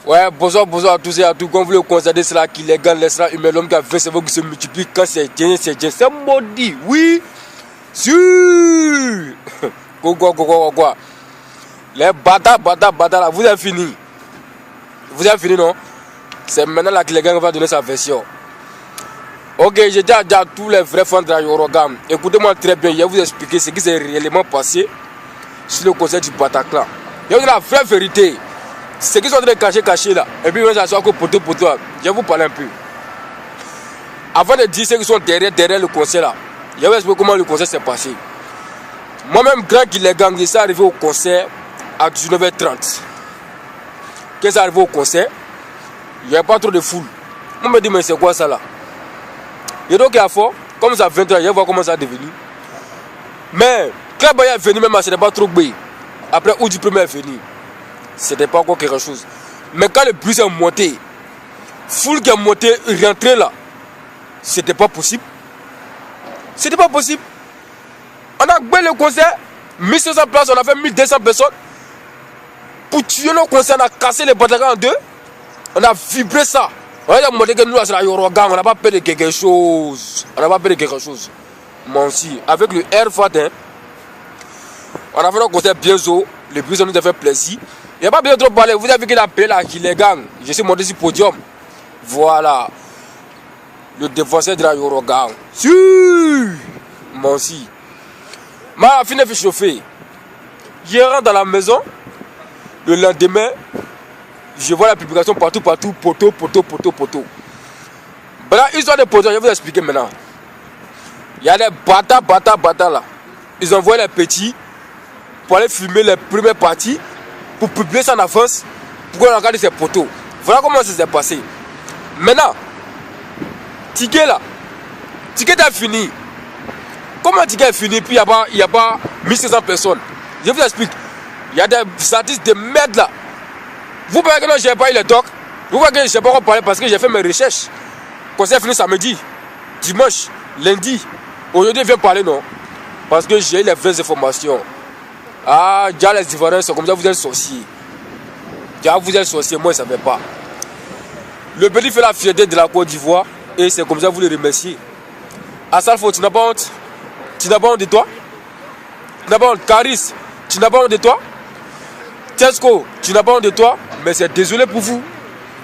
Ouais, bonsoir à tous et à tous. Comme vous le constatez, c'est là qu'il est gars, laissera humain, l'homme qui a fait cerveau qui se multiplie quand c'est Dieu, c'est maudit. Oui, sûr. Quoi. Les bâtards, là, vous avez fini. Vous avez fini, non? C'est maintenant là que les gars va donner sa version. Ok, j'ai déjà dit à tous les vrais fans de la Yorogam. Écoutez-moi très bien, je vais vous expliquer ce qui s'est réellement passé sur le concert du Bataclan. Je vais vous dire la vraie vérité. Ce qui sont en train de cacher là. Et puis, ça soit que poteau. Je vais vous parler un peu. Avant de dire ceux qui sont derrière le concert là, je vais vous expliquer comment le concert s'est passé. Moi-même, grand qu'il est gang, je suis arrivé au concert à 19h30. Quand je suis arrivé au concert, il n'y avait pas trop de foule. On me dit, mais c'est quoi ça là? Et donc, il y a fort, comme ça 20h, je vais voir comment ça a devenu. Mais, quand il est venu, même, ce n'était pas trop bé. Après, où du premier est venu, c'était pas encore quelque chose. Mais quand le bus est monté, foule qui est montée, rentrée là, c'était pas possible. C'était pas possible. On a gagné le concert, 1500 places, on a fait 1200 personnes. Pour tuer le concert, on a cassé les Bataclan en deux. On a vibré ça. On a montré que nous, là, c'est la Yorogam, on n'a pas perdu quelque chose. Moi aussi, avec le Air Fat, hein, on a fait un concert bien haut. Le bus nous a fait plaisir. Il n'y a pas besoin de trop parler. Vous avez vu qu'il a appelé là, qu'il est gang. Je suis monté sur le podium. Voilà. Le défenseur de la Yorogam. Si. Moi aussi. Ma fille fait chauffer. Je rentre dans la maison. Le lendemain, je vois la publication partout. Poteau. Voilà, histoire de poteau, je vais vous expliquer maintenant. Il y a des bâtards là. Ils envoient les petits pour aller filmer les premières parties, pour publier ça en avance, pour qu'on regarde ces poteaux. Voilà comment ça s'est passé. Maintenant, ticket là, ticket est fini. Comment ticket est fini, puis il n'y a pas 1500 personnes? Je vous explique. Il y a des artistes de merde là. Vous pensez que non, je n'ai pas eu les docs? Vous voyez que je ne sais pas quoi parler parce que j'ai fait mes recherches. Le concert est fini samedi, dimanche, lundi. Aujourd'hui, je viens parler, non? Parce que j'ai eu les vraies informations. Ah, déjà les Ivoiriens sont comme ça, vous êtes sorciers. Déjà vous êtes sorciers, moi je ne savais pas. Le petit fait la fierté de la Côte d'Ivoire et c'est comme ça vous le remerciez. Asalfo, tu n'as pas honte? Tu n'as pas honte de toi? Tu n'as pas honte? Caris, tu n'as pas honte de toi? Tesco, tu n'as pas honte de toi? Mais c'est désolé pour vous.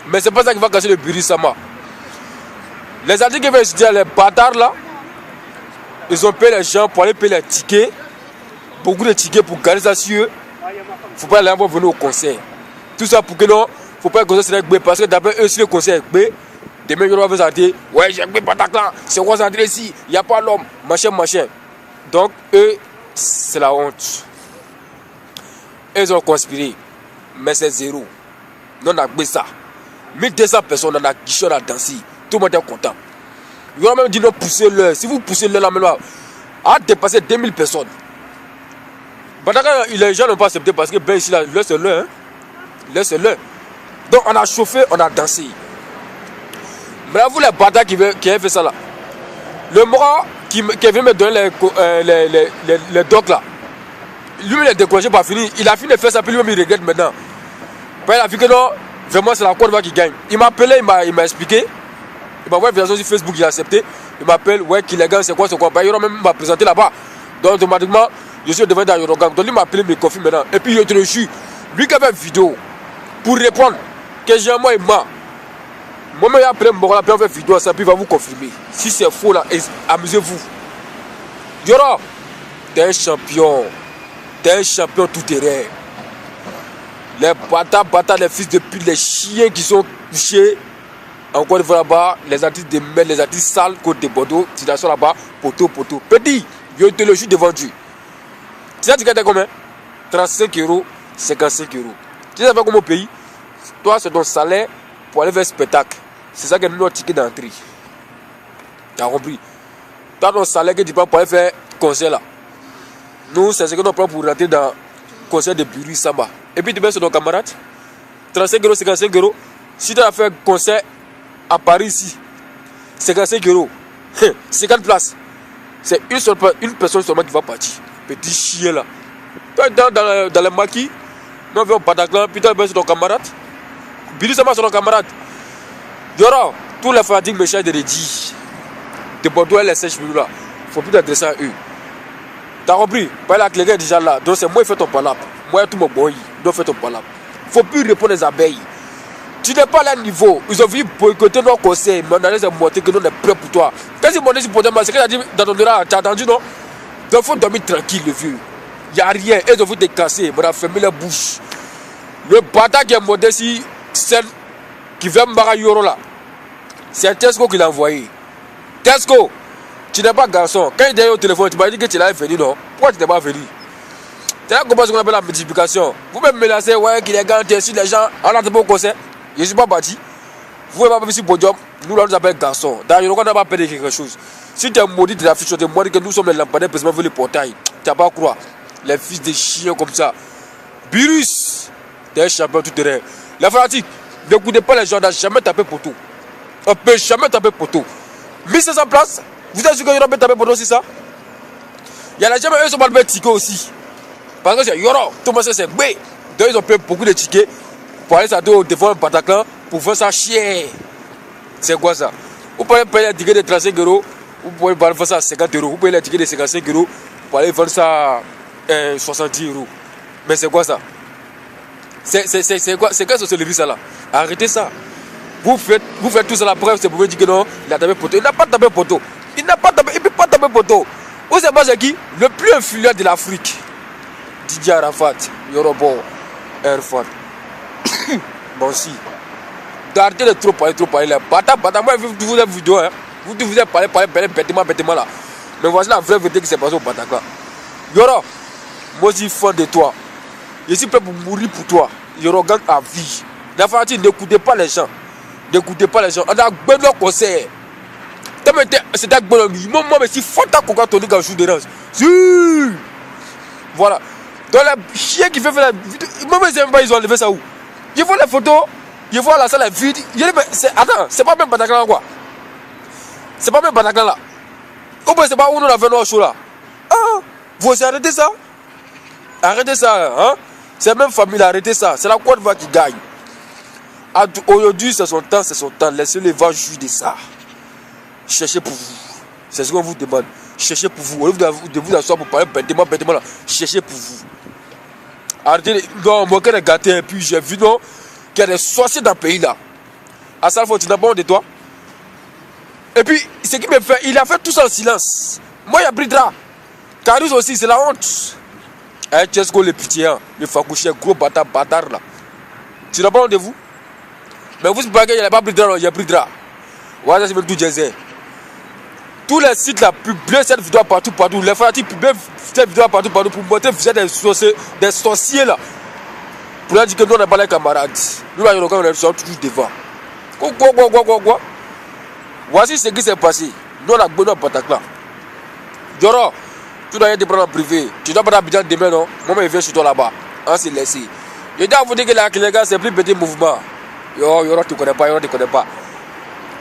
Mais c'est pas ça qui va casser le Biri Sama. Les artistes qui veulent étudier les bâtards là, ils ont payé les gens pour aller payer les tickets. Beaucoup de tickets pour garder ça sur eux. Il ne faut pas aller venir au concert. Tout ça pour que non, il ne faut pas que le concert soit parce que d'après eux, si le concert est bé, demain ils vont vous dire ouais, j'ai bé Bataclan, c'est quoi ça ici, il n'y a pas l'homme, machin. Donc eux, c'est la honte. Ils ont conspiré, mais c'est zéro. Nous on a bé ça. 1200 personnes, on a guiché, on a dansé. Tout le monde est content. Ils ont même dit non, poussez-le. Si vous poussez le là, maintenant, à dépasser 2000 personnes. Les gens n'ont pas accepté parce que ben ici, là, c'est l'heure. Hein? C'est l'heure. Donc on a chauffé, on a dansé. Mais là, vous les bâtards qui avaient fait ça là. Le mort qui vient me donner les docs là. Lui, il est découragé pas fini. Il a fini de faire ça, puis lui-même il regrette maintenant. Puis il a vu que non, vraiment c'est la Côte d'Ivoire qui gagne. Il m'a appelé, il m'a expliqué. Il m'a envoyé une version sur Facebook, il a accepté. Il m'appelle, ouais, qu'il est gagne, c'est quoi. Ben, il m'a présenté là-bas. Donc automatiquement, je suis devant dans Yorogam. Donc lui m'a appelé, me confie maintenant. Et puis je te le jure, lui qui a fait une vidéo pour répondre que j'ai moi et moi. Moi-même, il a appelé Mora, puis on fait une vidéo à ça, puis il va vous confirmer. Si c'est faux là, amusez-vous. Yoro, t'es un champion. T'es un champion tout terrain. Les bâtards, les fils de pute, les chiens qui sont couchés. Encore une fois là-bas, les artistes de merde, les artistes sales, côte de Bordeaux, situation là-bas, poteau. Petit, je te le jure devant Dieu. Tu sais, tu gagnes combien? 35 €, 55 €. Tu sais, ça fait comme au pays? Toi, c'est ton salaire pour aller faire un spectacle. C'est ça que nous avons ticket d'entrée. Tu as compris? Toi, ton salaire que tu prends pour aller faire concert là. Nous, c'est ce que nous prenons pour rentrer dans le concert de Biri Samba. Et puis, tu mets sur ton camarade. 35 €, 55 €. Si tu as fait un concert à Paris ici, 55 €, 50 places. C'est une personne seulement qui va partir. Petit chien là. Toi, dans le maquis, nous avons Bataclan, puis tu as sur ton camarade. Biru Samba, c'est ton camarade. Yoro, tous les fanatiques méchants de Redji, de Bordeaux et les sèches là, il ne faut plus t'adresser à eux. T'as compris? Par là, les gars déjà là, donc c'est moi qui fais ton palap. Moi, tout mon boy, donc fais ton palap. Il ne faut plus répondre aux abeilles. Tu n'es pas à leur niveau. Ils ont vu boycotter nos conseils, mais on a laissé montrer que nous on est prêts pour toi. Quand ils m'ont dit pour toi, c'est que tu as dit dans ton droit, tu as entendu non? Donc il faut dormir tranquille, le vieux. Il n'y a rien, ils ont vu te casser, mais on a fermé la bouche. Le bâtard qui est monté ici, celle qui vient me Yoro là, c'est Tesco qui l'a envoyé. Tesco, tu n'es pas garçon. Quand il est au téléphone, tu m'as dit que tu l'avais venu, non? Pourquoi tu n'es pas venu? Tu as compris ce qu'on appelle la multiplication. Vous me menacez, ouais, qu'il est garanti sur les gens, on n'a pas au conseil. Je ne suis pas bâti. Vous n'avez pas vu sur le podium, nous là, nous appelons garçon. D'ailleurs, on n'a pas perdu quelque chose. Si tu es maudit de la fiche, tu es maudit que nous sommes les lampadaires, précisément vu les portails. Tu n'as pas à croire. Les fils de chiens comme ça. Virus, tu es un champion tout terrain. La fanatique, n'écoutez pas les gens, on n'a jamais tapé poteau. On ne peut jamais taper poteau. 1500 places, vous êtes sûr qu'il y aura taper poteau aussi ça? Il y a les gens, eux, ils sont mal fait tickets aussi. Parce que c'est Yoro, tout le monde sait c'est B. Donc ils ont payé beaucoup de tickets pour aller s'attendre au devant un Bataclan pour faire ça chier. C'est quoi ça? Vous pouvez payer un ticket de 35 €, vous pouvez faire ça à 50 €, vous payez un ticket de 55 € pour aller vendre ça à 70 €. Mais c'est quoi ça? C'est quoi? C'est quelle sorcellerie ça là? Arrêtez ça. Vous faites tout ça la preuve, c'est pour me dire que non, il a tapé poteau. Il n'a pas tapé poteau. Il n'a pas tapé, il ne peut pas taper poteau. Vous savez pas c'est qui? Le plus influent de l'Afrique. Didier Arafat, Yorobo, Airfan. Bon si. D'arrêter de trop parler là. Bata, moi je vous ai vidéo, hein. Vous avez parlé bêtement là. Mais voici la vraie vérité qui s'est passée au Bataclan. Yoro, moi je suis fan de toi. Je suis prêt pour mourir pour toi. Yoro gang à vie. La fanatique, n'écoutez pas les gens. N'écoutez pas les gens. On a besoin de conseils. C'est un bon ami. Moi, je suis fanta coca tonique en jour de rance. Si. Voilà. Dans les chiens qui fait la vidéo. Moi, ils ont enlevé ça où? Ils voient les photos. Ils voient la salle vide. Attends, c'est pas même Bataclan quoi. C'est pas même Bataclan là. Comment c'est pas où nous avons nos show là? Ah, vous aussi arrêtez ça. Arrêtez ça, hein. C'est même famille, arrêtez ça. C'est la Côte d'Ivoire qui gagne. Aujourd'hui, c'est son temps, Laissez-les voir jouir de ça. Cherchez pour vous. C'est ce qu'on vous demande. Cherchez pour vous. Au lieu de vous asseoir pour parler bêtement là. Cherchez pour vous. Arrêtez. Non, moi, quand j'ai gâté, et puis j'ai vu non, qu'il y a des sorciers dans le pays là. À ça, tu n'as pas honte de toi. Et puis, ce qui me fait, il a fait tout ça en silence. Moi, il y a Bridra. Carus aussi, c'est la honte. Eh, tu es le pitié, hein. Le Fakouché, gros bâtard là. Tu n'as pas honte de vous? Mais vous savez qu'il n'y a pas Bridra, il y a Bridra. Voilà, c'est même tout jazz. Tous les sites là publient cette vidéo partout. Les fanatiques publient cette vidéo partout pour montrer que vous êtes des sorciers là. Pour leur dire que nous on n'est pas les camarades. Nous là, on est toujours devant. Quoi. Voici ce qui s'est passé. Nous on a besoin de Bataclan. Yoro, tu dois être prendre en privé. Tu dois pas t'habiter demain, non? Moi, je viens chez toi là-bas. On s'est laissé. Je dois vous dire que les gars, c'est plus petit mouvement. Yoro, tu connais pas.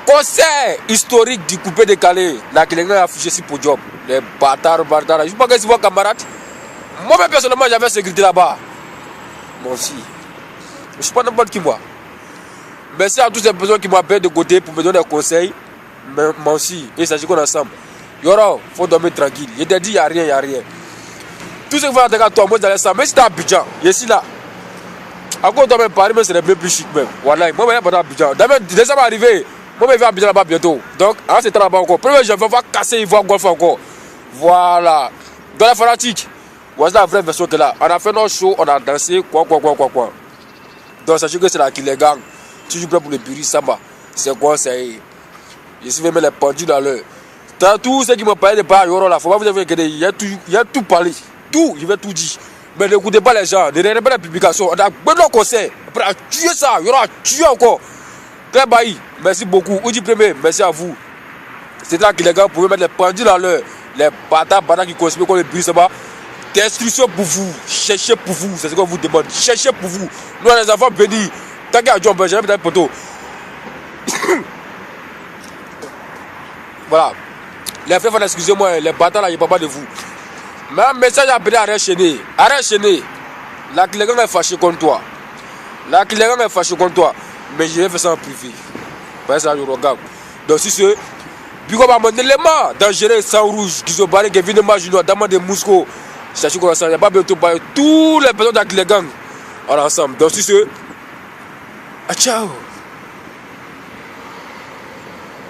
Conseil historique du coupé décalé. La Kéléga a affiché sur podium. Les bâtards. Je ne sais pas que c'est vos camarades. Moi-même, personnellement, j'avais sécurité là-bas. Moi aussi. Je ne suis pas n'importe qui, moi. Merci à tous ces personnes qui m'appellent de côté pour me donner des conseils. Mais moi aussi. Il s'agit qu'on est ensemble. Yoro, il faut dormir tranquille. Je t'ai dit, il n'y a rien. Tout ce qui va attaquer à toi, moi, dans ça. Mais si tu es à Abidjan, je suis là. Encore dans Paris, mais c'est plus chic même. Voilà, moi, je ne vais pas à Abidjan. Dès ça va arriver. Moi, je vais à Abidjan là-bas bientôt. Donc, à ce temps là-bas encore. Premier, je vais casser, il va golf encore. Voilà. Dans la fanatique, voici la vraie version que là. On a fait nos shows, on a dansé, quoi. Donc, sachez que c'est là qui les gagne. Toujours prêt pour le Biru Samba. C'est quoi, c'est. Je suis même les pendus dans l'heure. Tous ceux qui m'ont parlé de par Yoro là, faut pas vous dire qu'il y a tout parlé. Tout, je vais tout dire. Mais n'écoutez pas les gens, ne regardez pas la publication. On a besoin de conseils. Après, à tuer ça, Yoro a tué encore. Très bailli, merci beaucoup. Oudi Premier, merci à vous. C'est là que les gars pouvaient mettre les pendus dans l'heure. Les bâtards qui consomment comme le Biru Samba. Destruction pour vous, cherchez pour vous, c'est ce qu'on vous demande. Cherchez pour vous. Nous, les enfants bénis. Tant qu'il y a John Ben, j'ai mis dans le poteau. Voilà. Les frères, excusez-moi, les bâtards là, il n'y a pas de vous. Mais un message à péter, arrête chaîner. La Kéléga est fâchée contre toi. Mais je vais faire ça en privé. Parce que ça, je regarde. Donc si c'est... Puis on va mon élément dangereux, sang rouge, qui sont barrés, qui viennent de Majino, d'Amand de Mousco. C'est qu'on il n'y a pas bientôt parler tous les personnes avec les gangs. Alors ensemble. Donc si c'est... Ah, ciao.